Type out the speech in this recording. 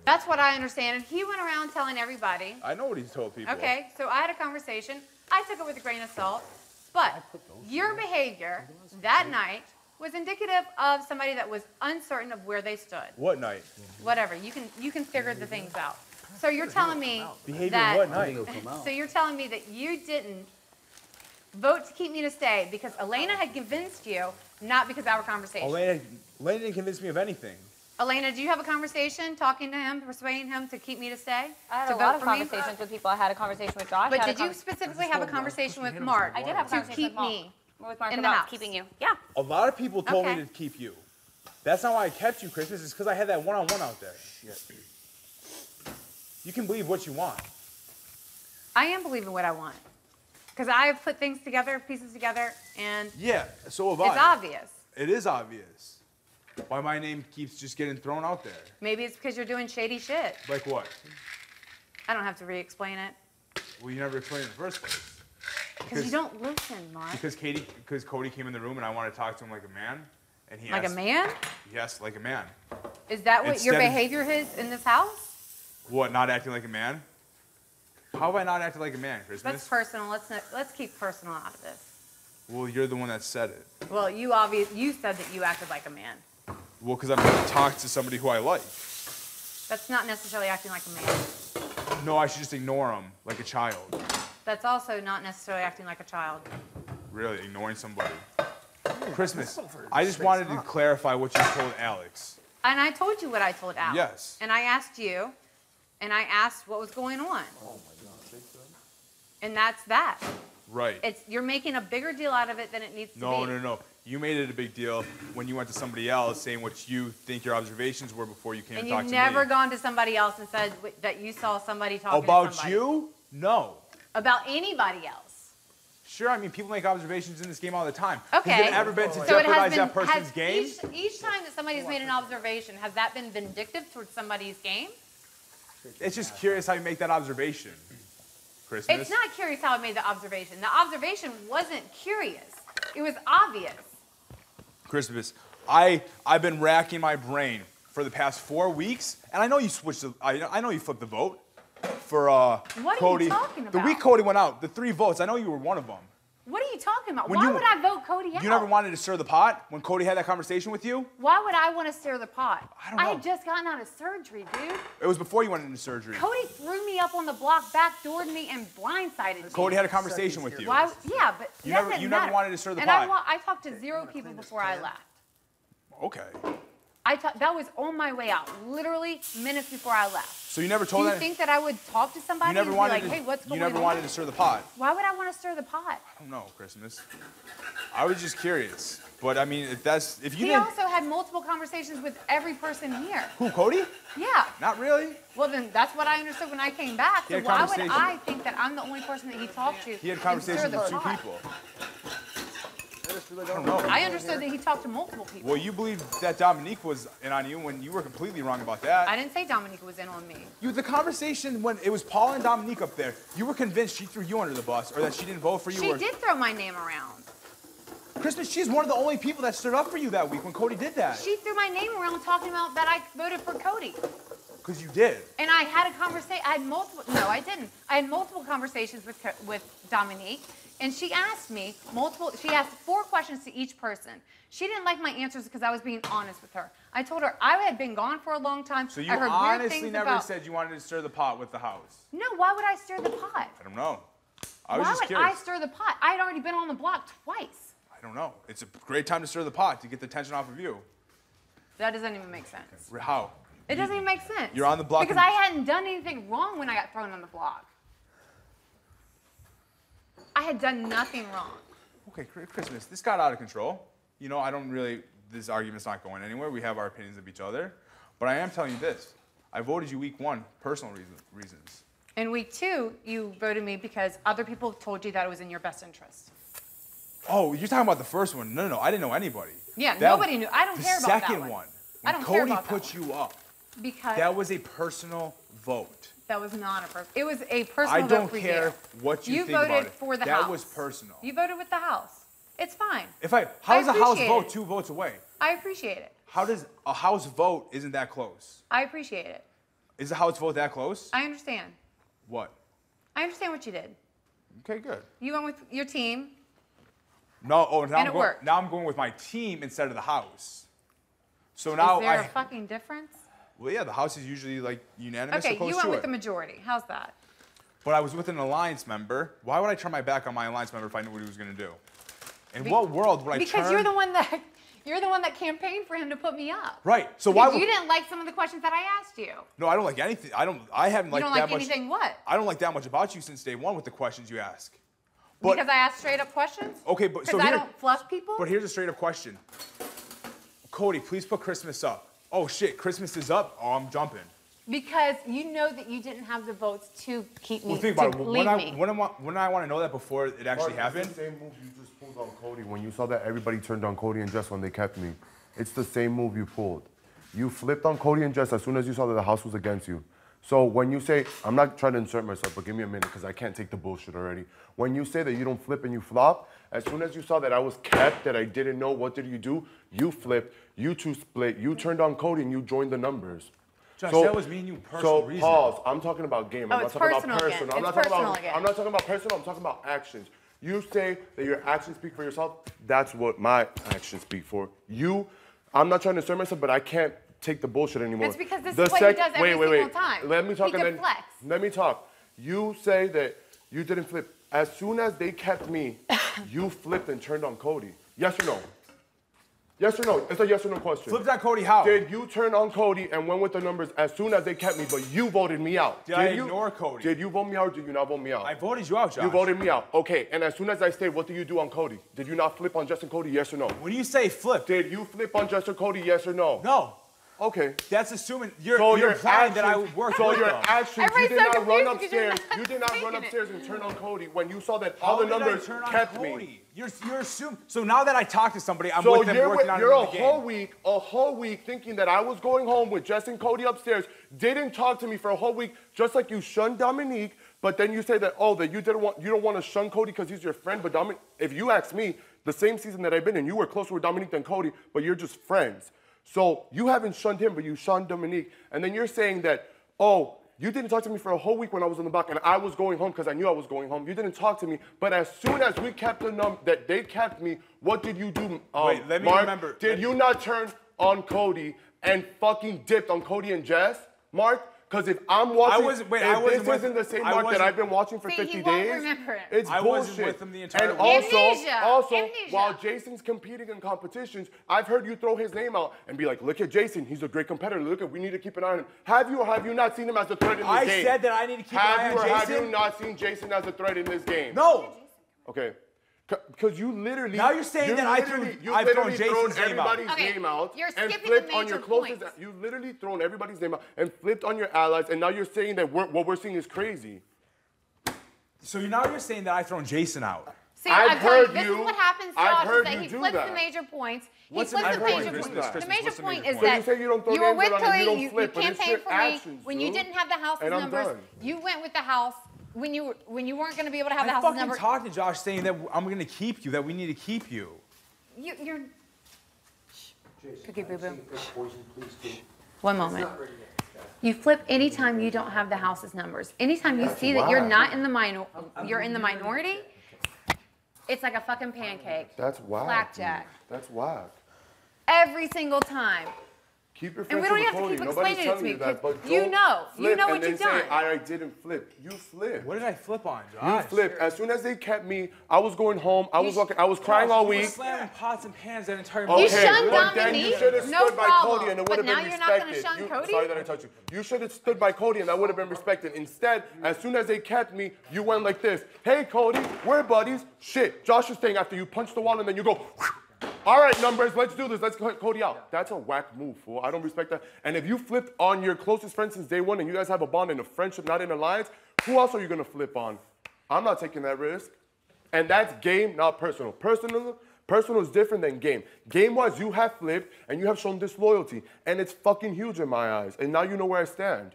That's what I understand. And he went around telling everybody. I know what he's told people. Okay, so I had a conversation. I took it with a grain of salt. But your behavior that night was indicative of somebody that was uncertain of where they stood. What night? Whatever. You can figure the things out. So you're telling me Behavior that. what night? So you're telling me that you didn't vote to keep me to stay because Elena had convinced you, not because of our conversation. Elena didn't convince me of anything. Elena, do you have a conversation talking to him, persuading him to keep me to stay? I had a lot of conversations with people. I had a conversation with Josh. But did you specifically have a conversation with Mark? I did have a conversation to keep me with Mark in the about house. keeping you. Yeah. A lot of people told Okay. me to keep you. That's not why I kept you, Christmas. It's because I had that one-on-one out there. You can believe what you want. I am believing what I want. Because I have put things together, pieces together, and Yeah, so have I. it's obvious. It is obvious. Why my name keeps just getting thrown out there. Maybe it's because you're doing shady shit. Like what? I don't have to re-explain it. Well, you never explained it in the first place. Because you don't listen, Mark. Because Cody came in the room and I wanted to talk to him like a man. And he Like a asked, man? Yes, like a man. Is that what your Instead of- behavior is in this house? What, not acting like a man? How have I not acted like a man, Christmas? That's personal. Let's keep personal out of this. Well, you're the one that said it. Well, you said that you acted like a man. Well, because I'm going to talk to somebody who I like. That's not necessarily acting like a man. No, I should just ignore him like a child. That's also not necessarily acting like a child. Really, ignoring somebody. Christmas, I just wanted to clarify what you told Alex. And I told you what I told Alex. Yes. And I asked you, and I asked what was going on. Oh my God. And that's that. Right. You're making a bigger deal out of it than it needs to be. No. You made it a big deal when you went to somebody else saying what you think your observations were before you came And to talk to you've me. never gone to somebody else and said that you saw somebody talking About to somebody. you? No. About anybody else. Sure, I mean, people make observations in this game all the time. Okay. Has it ever been to So it jeopardize has been, that person's game? Each time that somebody's made an observation, has that been vindictive towards somebody's game? It's just curious how you make that observation, Christmas. It's not curious how I made the observation. The observation wasn't curious. It was obvious. Christmas, I've been racking my brain for the past 4 weeks, and I know you switched. I know you flipped the vote for What Cody. are you talking about? The week Cody went out, the 3 votes. I know you were one of them. What are you talking about? When Why you- would I vote Cody out? You never wanted to stir the pot when Cody had that conversation with you. Why would I want to stir the pot? I don't know. I had just gotten out of surgery, dude. It was before you went into surgery. Cody threw me up on the block, backdoored me, and blindsided me. Cody had a conversation with you. Why? Yeah, but You that never- didn't you never matter. wanted to stir the and pot. I talked to 0 people before I left. Okay. That was on my way out, literally minutes before I left. So you never Do told you that. think that I would talk to somebody You never and be wanted like, to. hey, what's going You on? never wanted to stir the pot. Why would I want to stir the pot? I don't know, Christmas. I was just curious. But I mean, if you He didn't. also had multiple conversations with every person here. Who, Cody? Yeah. Not really. Well, then that's what I understood when I came back. He So had why would conversation. I think that I'm the only person that he talked to? He had and conversations stir the with 2 pot? people. I don't know. I understood that he talked to multiple people. Well, you believe that Dominique was in on you when you were completely wrong about that. I didn't say Dominica was in on me. The conversation when it was Paul and Dominique up there, you were convinced she threw you under the bus or that she didn't vote for you. She or... did throw my name around. Christmas, she's one of the only people that stood up for you that week when Cody did that. She threw my name around talking about that I voted for Cody. Because you did. And I had a conversation. I had multiple. No, I didn't. I had multiple conversations with Dominique, and she asked me multiple. She asked 4 questions to each person. She didn't like my answers because I was being honest with her. I told her I had been gone for a long time. So you I heard weird honestly things never about... said you wanted to stir the pot with the house. No, why would I stir the pot? I don't know. I was Why just would curious. I stir the pot? I had already been on the block twice. I don't know. It's a great time to stir the pot to get the tension off of you. That doesn't even make sense. How? It doesn't even make sense. You're on the block because and- I hadn't done anything wrong when I got thrown on the block. I had done nothing wrong. Okay, Christmas, this got out of control. You know, I don't really, this argument's not going anywhere. We have our opinions of each other. But I am telling you this. I voted you week 1, personal reasons. In week 2, you voted me because other people told you that it was in your best interest. Oh, you're talking about the first one. No, I didn't know anybody. Yeah, nobody knew. I don't care about that The second one. one, I when don't care Cody about that put you up, Because that was a personal vote. that was not a personal. It was a personal I vote don't for care you. what you think voted about it. for the That house. was personal. You voted with the house. It's fine. How does a house appreciate vote it. 2 votes away? I appreciate it. How does a house vote isn't that close? I appreciate it. Is the House vote that close? I understand. What? I understand what you did. Okay, good. You went with your team. No, oh, now And it worked. now I'm going with my team instead of the House. So now Is there I. a fucking difference? Well, yeah, the House is usually like unanimous or Okay, close you went to with it. the majority. How's that? But I was with an alliance member. Why would I turn my back on my alliance member if I knew what he was going to do? In what world would I turn? Because you're the one that campaigned for him to put me up. Right. So Because why would you didn't like some of the questions that I asked you. No, I don't like anything. I haven't You liked don't that like much. anything what? I don't like that much about you since day one with the questions you ask. But Because I asked straight up questions? okay, but so Because I here, don't fluff people? but here's a straight up question. Cody, please put Christmas up. Oh shit, Christmas is up. Oh, I'm jumping. Because you know that you didn't have the votes to keep me, Well, think to about it. leave me. When I want to know that before it actually happened. It's the same move you just pulled on Cody when you saw that everybody turned on Cody and Jess when they kept me. It's the same move you pulled. You flipped on Cody and Jess as soon as you saw that the House was against you. So when you say, I'm not trying to insert myself, but give me a minute because I can't take the bullshit already. When you say that you don't flip and you flop, as soon as you saw that I was kept, that I didn't know, what did you do? You flipped, you two split, you turned on Cody and you joined the numbers. Josh, that was me and you personal So reason. pause. I'm talking about game. I'm it's not talking personal about again. personal. It's personal again. I'm not talking about personal. I'm talking about actions. You say that your actions speak for yourself. That's what my actions speak for. I'm not trying to assert myself, but I can't take the bullshit anymore. It's because this is what he does every single time. Let me talk He and then deflects. let me talk. You say that you didn't flip. As soon as they kept me, you flipped and turned on Cody. Yes or no? Yes or no? It's a yes or no question. Flipped on Cody how? Did you turn on Cody and went with the numbers as soon as they kept me, but you voted me out? Did I you ignore Cody? Did you vote me out or did you not vote me out? I voted you out, Josh. You voted me out. Okay, and as soon as I stayed, what do you do on Cody? Did you not flip on Justin Cody, yes or no? When you say flip, Did you flip on Justin Cody, yes or no? no. Okay. That's assuming you're So you're your implying actions, that I worked so with your them. actions, you Everybody's did so not run confused because you're upstairs. not You did not run taking it. upstairs and turn on Cody when you saw that How all the did I numbers turn on kept Cody? me. You're assuming. So now that I talked to somebody, I'm So with them you're, working on it you're in a the whole game. week thinking that I was going home with Jess and Cody upstairs, didn't talk to me for a whole week, just like you shunned Dominique, but then you say that, oh, that you don't want to shun Cody because he's your friend, but Dominique, if you ask me, the same season that I've been in, you were closer with Dominique than Cody, but you're just friends. So you haven't shunned him, but you shunned Dominique, and then you're saying that, oh, you didn't talk to me for a whole week when I was on the block, and I was going home because I knew I was going home. You didn't talk to me, but as soon as we kept that they kept me, what did you do, Wait, let me Mark? remember. Did you not turn on Cody and fucking dipped on Cody and Jess, Mark? Because if I'm watching, I wasn't this with- isn't the same I Mark that wasn't- I've been watching for See, 50 he won't days, remember it. it's I bullshit. wasn't with him the entire and week. also, Amnesia. while Jason's competing in competitions, I've heard you throw his name out and be like, look at Jason, he's a great competitor. Look at, we need to keep an eye on him. Have you or have you not seen him as a threat in this I game? said that I need to keep an Have eye you on or have Jason. you not seen Jason as a threat in this game? No. Okay. Because you literally. Now you're saying that I've thrown Jason's name out. everybody's Okay, name out you're and skipping flipped the on your major closest. points. You literally thrown everybody's name out and flipped on your allies, and now you're saying that what we're seeing is crazy. So now you're saying that I've thrown Jason out. See, I've I'm telling you, heard this is you- what happens, I've Josh, heard is that you he do flips that. the major points. What's he the flips major the point, major Christmas? points. The Christmas, major what's the point major is point? But that you say you don't throw you were names with around and Cody, you don't you flip, but it's campaigned your for me. actions, When you dude. didn't have the house's And I'm numbers, done. you went with the house. When you weren't going to be able to have the I house's fucking number. talked to Josh saying that I'm going to keep you, that we need to keep you. You're. Cookie boo boo. One moment. You flip anytime you don't have the house's numbers. Anytime you see that you're not in the you're in the minority, it's like a fucking pancake. That's whack. Blackjack. dude. That's whack. Every single time. Keep your And we friendship don't with have to Cody. keep Nobody's explaining it to telling me, you that, because but you don't know. You flip know and what then you've say, done. I didn't flip. You flipped. What did I flip on, You Josh? flipped. As soon as they kept me, I was going home. I was walking. I was crying all You were week. slamming pots and pans that entire You movie. shunned but then you Dominique, should have no stood by problem. Cody and it But would have now been you're not gonna respected. shun Cody? Sorry that I touched you. You should have stood by Cody and that would have been respected. Instead, as soon as they kept me, you went like this. Hey, Cody, we're buddies. Shit, Josh is staying after you punch the wall and then you go, all right, numbers, let's do this. Let's cut Cody out. That's a whack move, fool. I don't respect that. And if you flipped on your closest friend since day one and you guys have a bond and a friendship, not an alliance, who else are you going to flip on? I'm not taking that risk. And that's game, not personal. Personal is different than game. Game-wise, you have flipped and you have shown disloyalty. And it's fucking huge in my eyes. And now you know where I stand.